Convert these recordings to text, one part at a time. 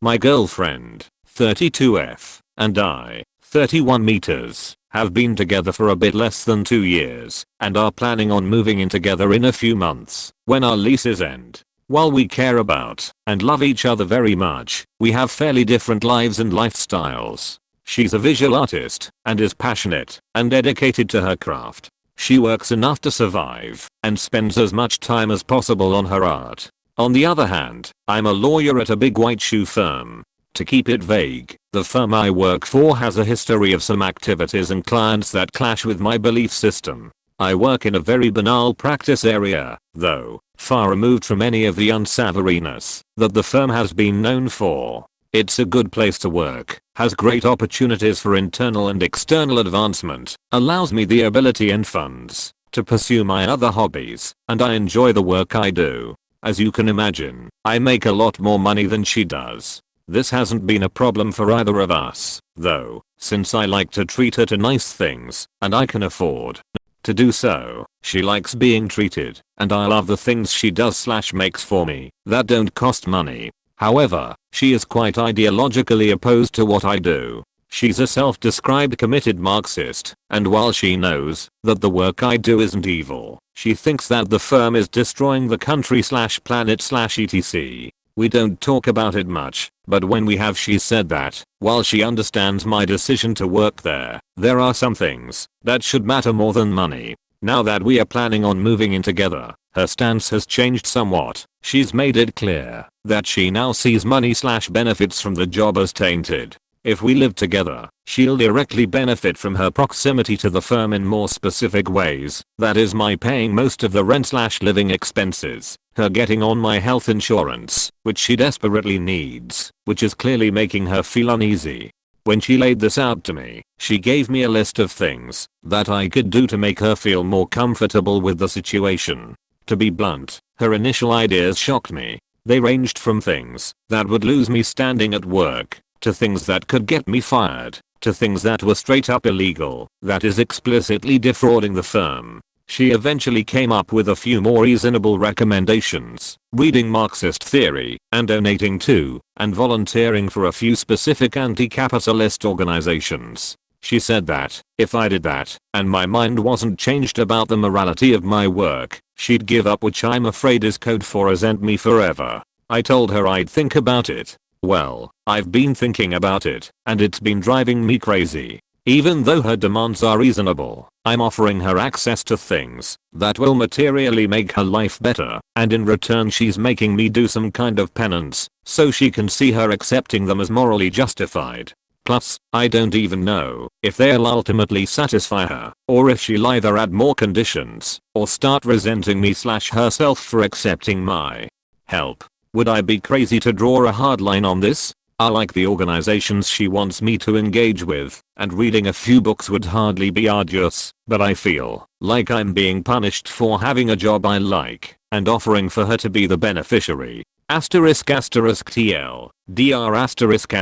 My girlfriend, 32F, and I, 31 meters, have been together for a bit less than 2 years and are planning on moving in together in a few months when our leases end. While we care about and love each other very much, we have fairly different lives and lifestyles. She's a visual artist and is passionate and dedicated to her craft. She works enough to survive and spends as much time as possible on her art. On the other hand, I'm a lawyer at a big white shoe firm. To keep it vague, the firm I work for has a history of some activities and clients that clash with my belief system. I work in a very banal practice area, though, far removed from any of the unsavouriness that the firm has been known for. It's a good place to work, has great opportunities for internal and external advancement, allows me the ability and funds to pursue my other hobbies, and I enjoy the work I do. As you can imagine, I make a lot more money than she does. This hasn't been a problem for either of us, though, since I like to treat her to nice things, and I can afford to do so. She likes being treated, and I love the things she does / makes for me that don't cost money. However, she is quite ideologically opposed to what I do. She's a self-described committed Marxist, and while she knows that the work I do isn't evil, she thinks that the firm is destroying the country / planet / etc. We don't talk about it much, but when we have, she said that, while she understands my decision to work there are some things that should matter more than money. Now that we are planning on moving in together, her stance has changed somewhat. She's made it clear that she now sees money / benefits from the job as tainted. If we live together, she'll directly benefit from her proximity to the firm in more specific ways. That is, my paying most of the rent / living expenses, her getting on my health insurance, which she desperately needs, which is clearly making her feel uneasy. When she laid this out to me, she gave me a list of things that I could do to make her feel more comfortable with the situation. To be blunt, her initial ideas shocked me. They ranged from things that would lose me standing at work, to things that could get me fired, to things that were straight up illegal, that is explicitly defrauding the firm. She eventually came up with a few more reasonable recommendations: reading Marxist theory, and donating to, and volunteering for a few specific anti-capitalist organizations. She said that, if I did that, and my mind wasn't changed about the morality of my work, she'd give up, which I'm afraid is code for resent me forever. I told her I'd think about it. Well, I've been thinking about it, and it's been driving me crazy. Even though her demands are reasonable, I'm offering her access to things that will materially make her life better, and in return she's making me do some kind of penance, so she can see her accepting them as morally justified. Plus, I don't even know if they'll ultimately satisfy her, or if she'll either add more conditions, or start resenting me / herself for accepting my help. Would I be crazy to draw a hard line on this? I like the organizations she wants me to engage with, and reading a few books would hardly be arduous, but I feel like I'm being punished for having a job I like, and offering for her to be the beneficiary. **TL,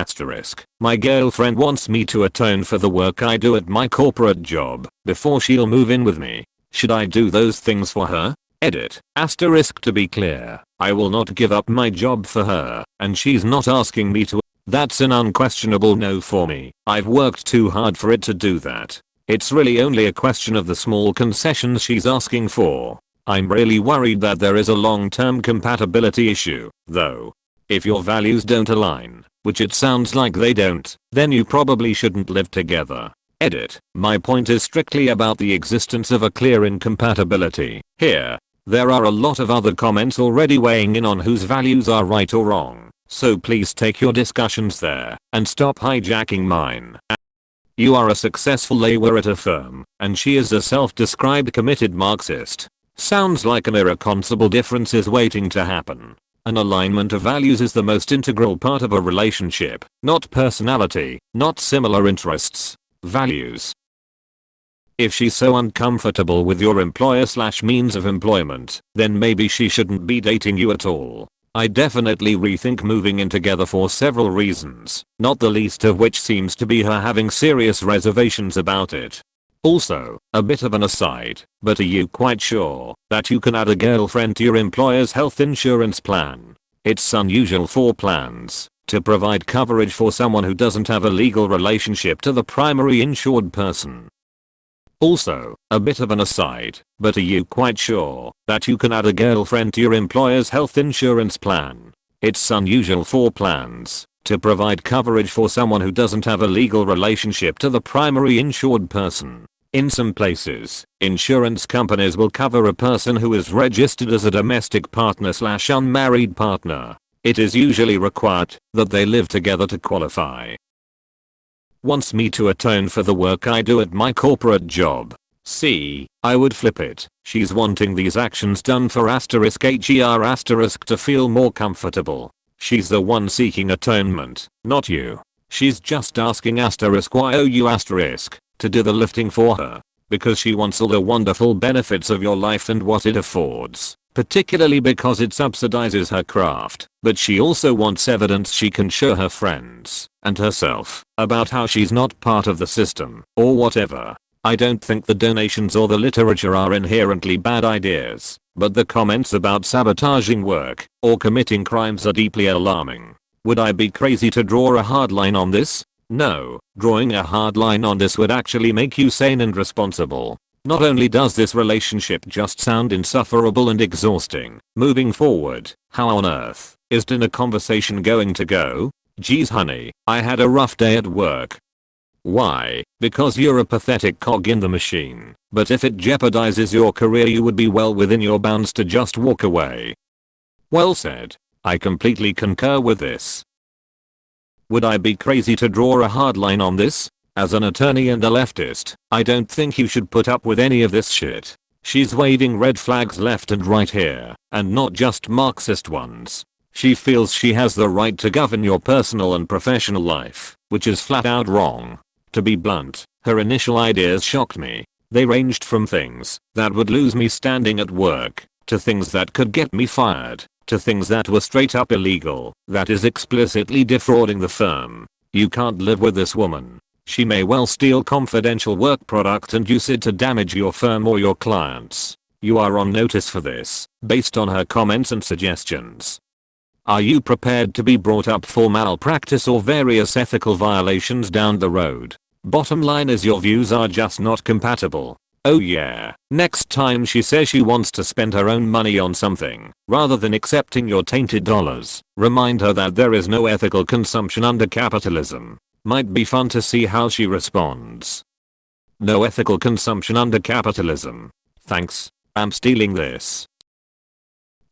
dr***. My girlfriend wants me to atone for the work I do at my corporate job before she'll move in with me. Should I do those things for her? Edit. To be clear, I will not give up my job for her, and she's not asking me to. That's an unquestionable no for me. I've worked too hard for it to do that. It's really only a question of the small concessions she's asking for. I'm really worried that there is a long-term compatibility issue, though. If your values don't align, which it sounds like they don't, then you probably shouldn't live together. Edit. My point is strictly about the existence of a clear incompatibility. Here, there are a lot of other comments already weighing in on whose values are right or wrong, so please take your discussions there and stop hijacking mine. You are a successful lawyer at a firm, and she is a self-described committed Marxist. Sounds like an irreconcilable difference is waiting to happen. An alignment of values is the most integral part of a relationship, not personality, not similar interests. Values. If she's so uncomfortable with your employer / means of employment, then maybe she shouldn't be dating you at all. I definitely rethink moving in together for several reasons, not the least of which seems to be her having serious reservations about it. Also, a bit of an aside, but are you quite sure that you can add a girlfriend to your employer's health insurance plan? It's unusual for plans to provide coverage for someone who doesn't have a legal relationship to the primary insured person. Also, a bit of an aside, but are you quite sure that you can add a girlfriend to your employer's health insurance plan? It's unusual for plans to provide coverage for someone who doesn't have a legal relationship to the primary insured person. In some places, insurance companies will cover a person who is registered as a domestic partner/unmarried partner. It is usually required that they live together to qualify. Wants me to atone for the work I do at my corporate job. See, I would flip it. She's wanting these actions done for *her* to feel more comfortable. She's the one seeking atonement, not you. She's just asking *you* to do the lifting for her, because she wants all the wonderful benefits of your life and what it affords, particularly because it subsidizes her craft, but she also wants evidence she can show her friends and herself about how she's not part of the system, or whatever. I don't think the donations or the literature are inherently bad ideas, but the comments about sabotaging work or committing crimes are deeply alarming. Would I be crazy to draw a hard line on this? No, drawing a hard line on this would actually make you sane and responsible. Not only does this relationship just sound insufferable and exhausting, moving forward, how on earth is dinner conversation going to go? Geez honey, I had a rough day at work. Why? Because you're a pathetic cog in the machine, but if it jeopardizes your career you would be well within your bounds to just walk away. Well said. I completely concur with this. Would I be crazy to draw a hard line on this? As an attorney and a leftist, I don't think you should put up with any of this shit. She's waving red flags left and right here, and not just Marxist ones. She feels she has the right to govern your personal and professional life, which is flat out wrong. To be blunt, her initial ideas shocked me. They ranged from things that would lose me standing at work, to things that could get me fired, to things that were straight up illegal, that is explicitly defrauding the firm. You can't live with this woman. She may well steal confidential work product and use it to damage your firm or your clients. You are on notice for this, based on her comments and suggestions. Are you prepared to be brought up for malpractice or various ethical violations down the road? Bottom line is your views are just not compatible. Oh yeah, next time she says she wants to spend her own money on something, rather than accepting your tainted dollars, remind her that there is no ethical consumption under capitalism. Might be fun to see how she responds. No ethical consumption under capitalism. Thanks, I'm stealing this.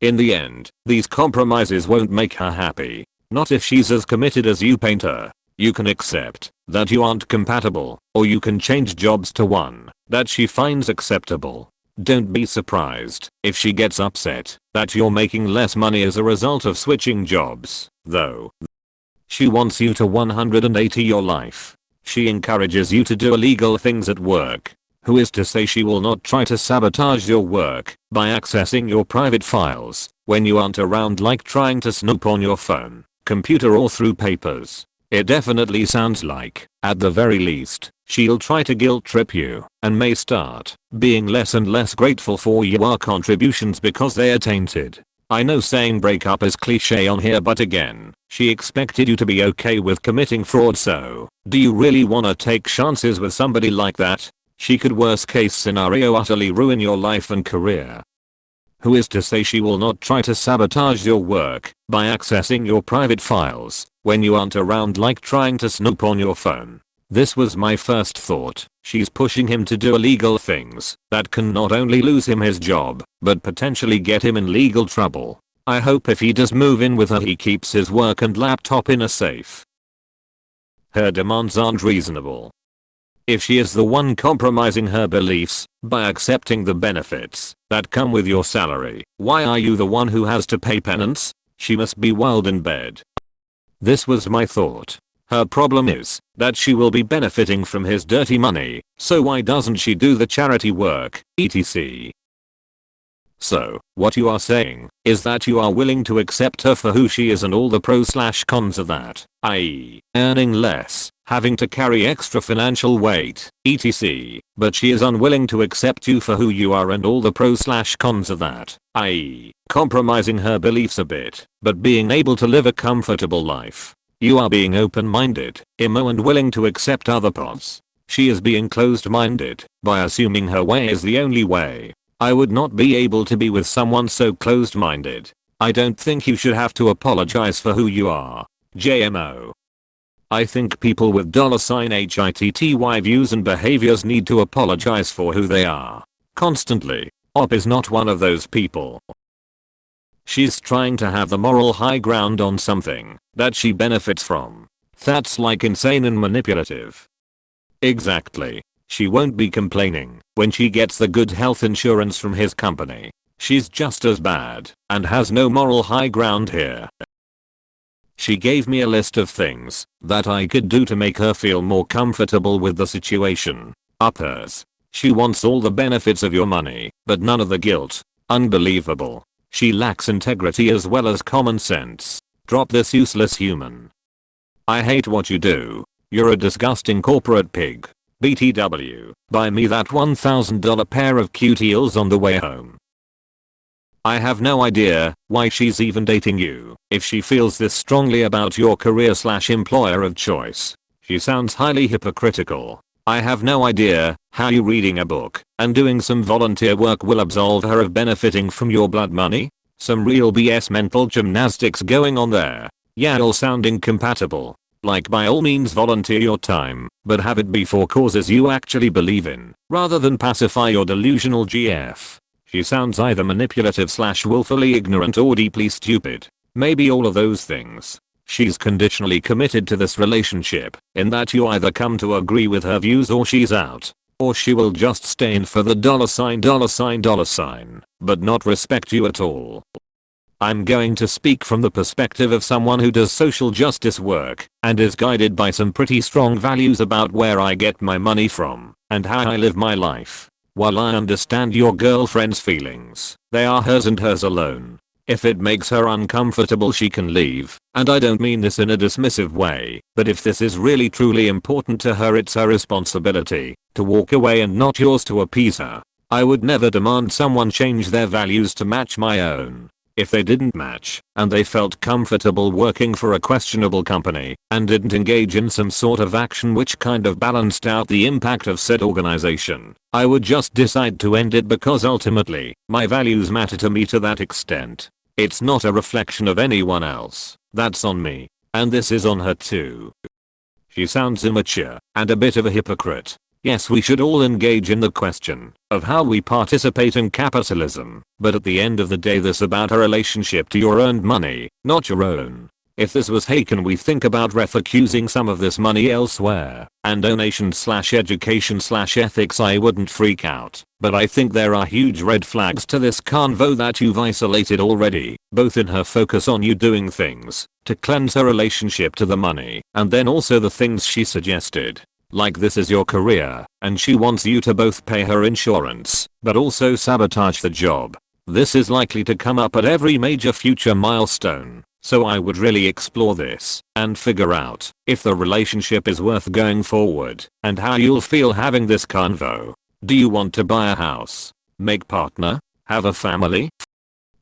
In the end, these compromises won't make her happy. Not if she's as committed as you paint her. You can accept that you aren't compatible, or you can change jobs to one that she finds acceptable. Don't be surprised if she gets upset that you're making less money as a result of switching jobs, though. She wants you to 180 your life. She encourages you to do illegal things at work. Who is to say she will not try to sabotage your work by accessing your private files when you aren't around, like trying to snoop on your phone, computer or through papers? It definitely sounds like, at the very least, she'll try to guilt trip you and may start being less and less grateful for your contributions because they are tainted. I know saying break up is cliche on here, but again, she expected you to be okay with committing fraud, so do you really wanna take chances with somebody like that? She could worst case scenario utterly ruin your life and career. Who is to say she will not try to sabotage your work by accessing your private files when you aren't around, like trying to snoop on your phone? This was my first thought. She's pushing him to do illegal things that can not only lose him his job, but potentially get him in legal trouble. I hope if he does move in with her he keeps his work and laptop in a safe. Her demands aren't reasonable. If she is the one compromising her beliefs by accepting the benefits that come with your salary, why are you the one who has to pay penance? She must be wild in bed. This was my thought. Her problem is that she will be benefiting from his dirty money, so why doesn't she do the charity work, etc. So, what you are saying is that you are willing to accept her for who she is and all the pros/cons of that, i.e., earning less, having to carry extra financial weight, etc. But she is unwilling to accept you for who you are and all the pros/cons of that, i.e., compromising her beliefs a bit, but being able to live a comfortable life. You are being open-minded, emo and willing to accept other paths. She is being closed-minded by assuming her way is the only way. I would not be able to be with someone so closed-minded. I don't think you should have to apologize for who you are. JMO. I think people with $HITTY views and behaviors need to apologize for who they are. Constantly. Op is not one of those people. She's trying to have the moral high ground on something that she benefits from. That's like insane and manipulative. Exactly. She won't be complaining when she gets the good health insurance from his company. She's just as bad and has no moral high ground here. She gave me a list of things that I could do to make her feel more comfortable with the situation. Uppers. She wants all the benefits of your money, but none of the guilt. Unbelievable. She lacks integrity as well as common sense. Drop this useless human. I hate what you do. You're a disgusting corporate pig. BTW. Buy me that $1,000 pair of cute heels on the way home. I have no idea why she's even dating you if she feels this strongly about your career/employer of choice. She sounds highly hypocritical. I have no idea how you reading a book and doing some volunteer work will absolve her of benefiting from your blood money. Some real BS mental gymnastics going on there. Yeah, all sounding compatible. Like by all means volunteer your time, but have it be for causes you actually believe in, rather than pacify your delusional GF. She sounds either manipulative/willfully ignorant or deeply stupid. Maybe all of those things. She's conditionally committed to this relationship, in that you either come to agree with her views or she's out. Or she will just stay in for the $, but not respect you at all. I'm going to speak from the perspective of someone who does social justice work and is guided by some pretty strong values about where I get my money from and how I live my life. While I understand your girlfriend's feelings, they are hers and hers alone. If it makes her uncomfortable she can leave, and I don't mean this in a dismissive way, but if this is really truly important to her it's her responsibility to walk away and not yours to appease her. I would never demand someone change their values to match my own. If they didn't match, and they felt comfortable working for a questionable company, and didn't engage in some sort of action which kind of balanced out the impact of said organization, I would just decide to end it because ultimately, my values matter to me to that extent. It's not a reflection of anyone else. That's on me. And this is on her too. She sounds immature, and a bit of a hypocrite. Yes, we should all engage in the question of how we participate in capitalism, but at the end of the day this about a relationship to your earned money, not your own. If this was hey can we think about refocusing some of this money elsewhere and donation/education/ethics I wouldn't freak out, but I think there are huge red flags to this convo that you've isolated already, both in her focus on you doing things to cleanse her relationship to the money and then also the things she suggested. Like this is your career, and she wants you to both pay her insurance, but also sabotage the job. This is likely to come up at every major future milestone, so I would really explore this, and figure out if the relationship is worth going forward, and how you'll feel having this convo. Do you want to buy a house? Make partner? Have a family?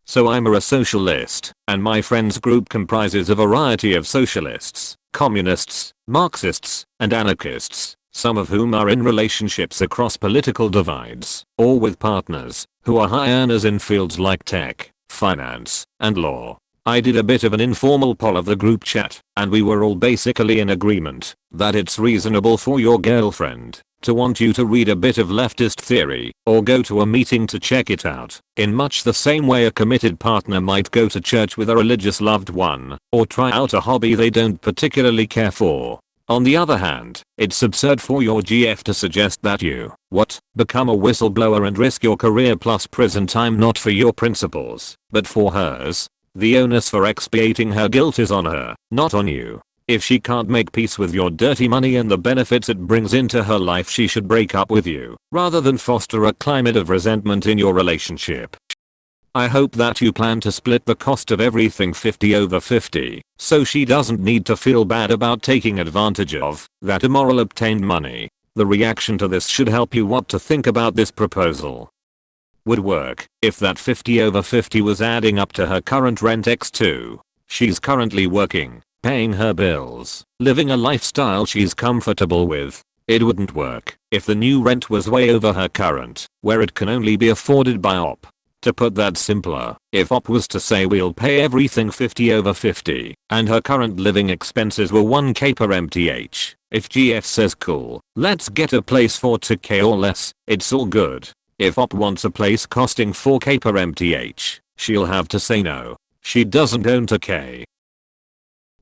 So I'm a socialist, and my friends group comprises a variety of socialists, communists, Marxists, and anarchists, some of whom are in relationships across political divides, or with partners who are high earners in fields like tech, finance, and law. I did a bit of an informal poll of the group chat, and we were all basically in agreement that it's reasonable for your girlfriend to want you to read a bit of leftist theory or go to a meeting to check it out, in much the same way a committed partner might go to church with a religious loved one or try out a hobby they don't particularly care for. On the other hand, it's absurd for your GF to suggest that you, become a whistleblower and risk your career plus prison time not for your principles, but for hers. The onus for expiating her guilt is on her, not on you. If she can't make peace with your dirty money and the benefits it brings into her life she should break up with you, rather than foster a climate of resentment in your relationship. I hope that you plan to split the cost of everything 50/50, so she doesn't need to feel bad about taking advantage of that immoral obtained money. The reaction to this should help you what to think about this proposal. Would work if that 50/50 was adding up to her current rent x2. She's currently working paying her bills, living a lifestyle she's comfortable with. It wouldn't work if the new rent was way over her current, where it can only be afforded by OP. To put that simpler, if OP was to say we'll pay everything 50 over 50, and her current living expenses were 1k per MTH, if GF says cool, let's get a place for 2k or less, it's all good. If OP wants a place costing 4k per MTH, she'll have to say no. She doesn't own 2k.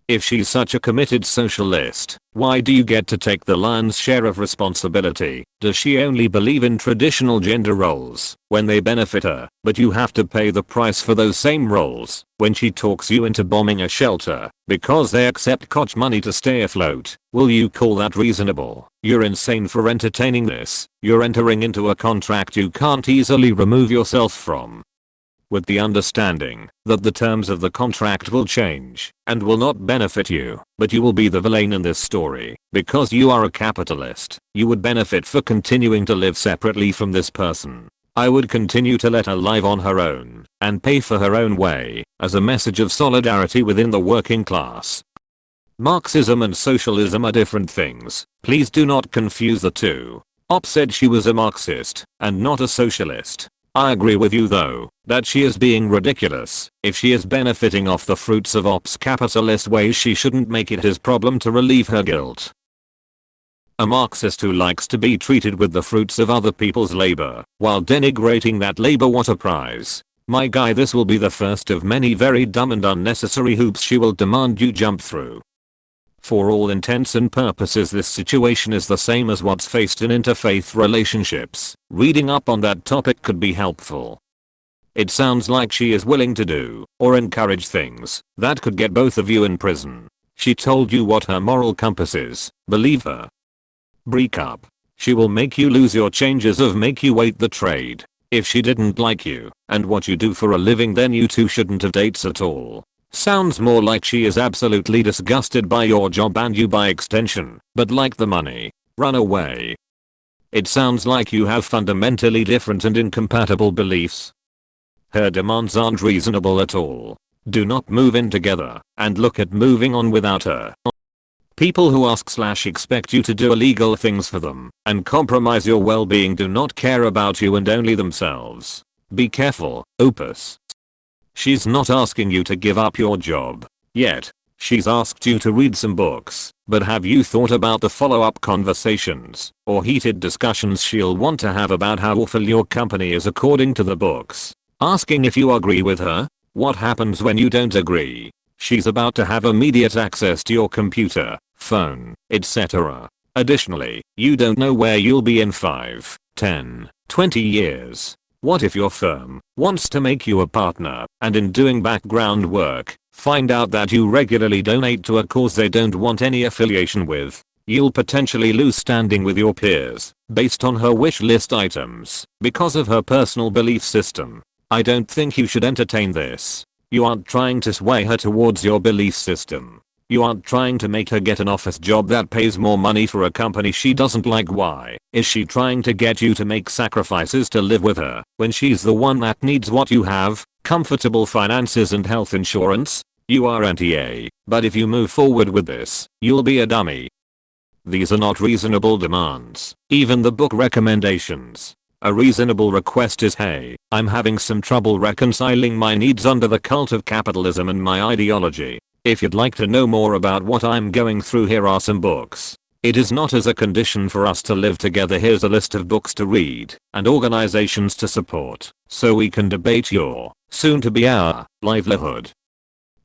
If she's such a committed socialist, why do you get to take the lion's share of responsibility? Does she only believe in traditional gender roles when they benefit her, but you have to pay the price for those same roles when she talks you into bombing a shelter because they accept koch money to stay afloat? Will you call that reasonable? You're insane for entertaining this. You're entering into a contract you can't easily remove yourself from, with the understanding that the terms of the contract will change and will not benefit you, but you will be the villain in this story because you are a capitalist. You would benefit for continuing to live separately from this person. I would continue to let her live on her own and pay for her own way as a message of solidarity within the working class. Marxism and socialism are different things. Please do not confuse the two. OP said she was a Marxist and not a socialist. I agree with you though, that she is being ridiculous. If she is benefiting off the fruits of OP's capitalist ways, she shouldn't make it his problem to relieve her guilt. A Marxist who likes to be treated with the fruits of other people's labor, while denigrating that labor, what a prize. My guy, this will be the first of many very dumb and unnecessary hoops she will demand you jump through. For all intents and purposes, this situation is the same as what's faced in interfaith relationships. Reading up on that topic could be helpful. It sounds like she is willing to do or encourage things that could get both of you in prison. She told you what her moral compass is. Believe her. Break up. She will make you lose your changes of make you wait the trade. If she didn't like you and what you do for a living, then you two shouldn't have dates at all. Sounds more like she is absolutely disgusted by your job and you by extension, but like the money. Run away. It sounds like you have fundamentally different and incompatible beliefs. Her demands aren't reasonable at all. Do not move in together and look at moving on without her. People who ask/expect you to do illegal things for them and compromise your well-being do not care about you and only themselves. Be careful, Opus. She's not asking you to give up your job yet. She's asked you to read some books, but have you thought about the follow-up conversations or heated discussions she'll want to have about how awful your company is according to the books? Asking if you agree with her? What happens when you don't agree? She's about to have immediate access to your computer, phone, etc. Additionally, you don't know where you'll be in 5, 10, 20 years. What if your firm wants to make you a partner and in doing background work, find out that you regularly donate to a cause they don't want any affiliation with? You'll potentially lose standing with your peers based on her wish list items because of her personal belief system. I don't think you should entertain this. You aren't trying to sway her towards your belief system. You aren't trying to make her get an office job that pays more money for a company she doesn't like. Why is she trying to get you to make sacrifices to live with her when she's the one that needs what you have, comfortable finances and health insurance? You are anti-A, but if you move forward with this, you'll be a dummy. These are not reasonable demands, even the book recommendations. A reasonable request is, hey, I'm having some trouble reconciling my needs under the cult of capitalism and my ideology. If you'd like to know more about what I'm going through, here are some books. It is not as a condition for us to live together. Here's a list of books to read and organizations to support so we can debate your, soon to be our, livelihood.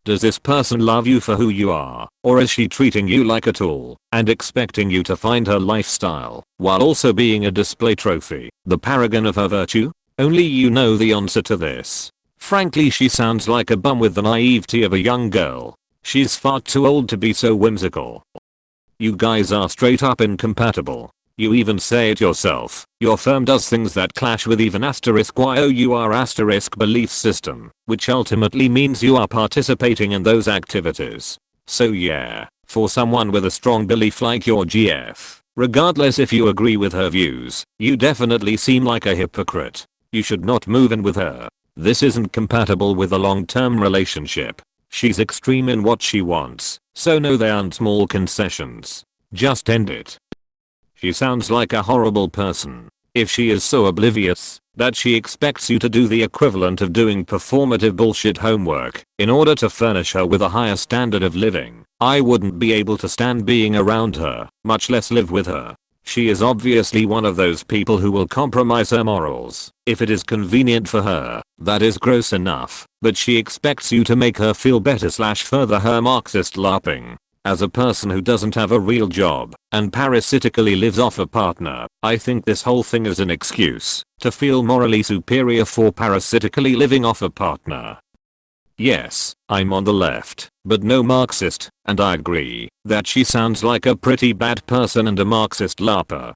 Does this person love you for who you are, or is she treating you like a tool and expecting you to find her lifestyle while also being a display trophy, the paragon of her virtue? Only you know the answer to this. Frankly, she sounds like a bum with the naivety of a young girl. She's far too old to be so whimsical. You guys are straight up incompatible. You even say it yourself. Your firm does things that clash with even *your belief system, which ultimately means you are participating in those activities. So yeah, for someone with a strong belief like your GF, regardless if you agree with her views, you definitely seem like a hypocrite. You should not move in with her. This isn't compatible with a long-term relationship. She's extreme in what she wants, so no, they aren't small concessions. Just end it. She sounds like a horrible person. If she is so oblivious that she expects you to do the equivalent of doing performative bullshit homework in order to furnish her with a higher standard of living, I wouldn't be able to stand being around her, much less live with her. She is obviously one of those people who will compromise her morals if it is convenient for her. That is gross enough, but she expects you to make her feel better / further her Marxist LARPing. As a person who doesn't have a real job and parasitically lives off a partner, I think this whole thing is an excuse to feel morally superior for parasitically living off a partner. Yes, I'm on the left, but no Marxist, and I agree that she sounds like a pretty bad person and a Marxist LARPer.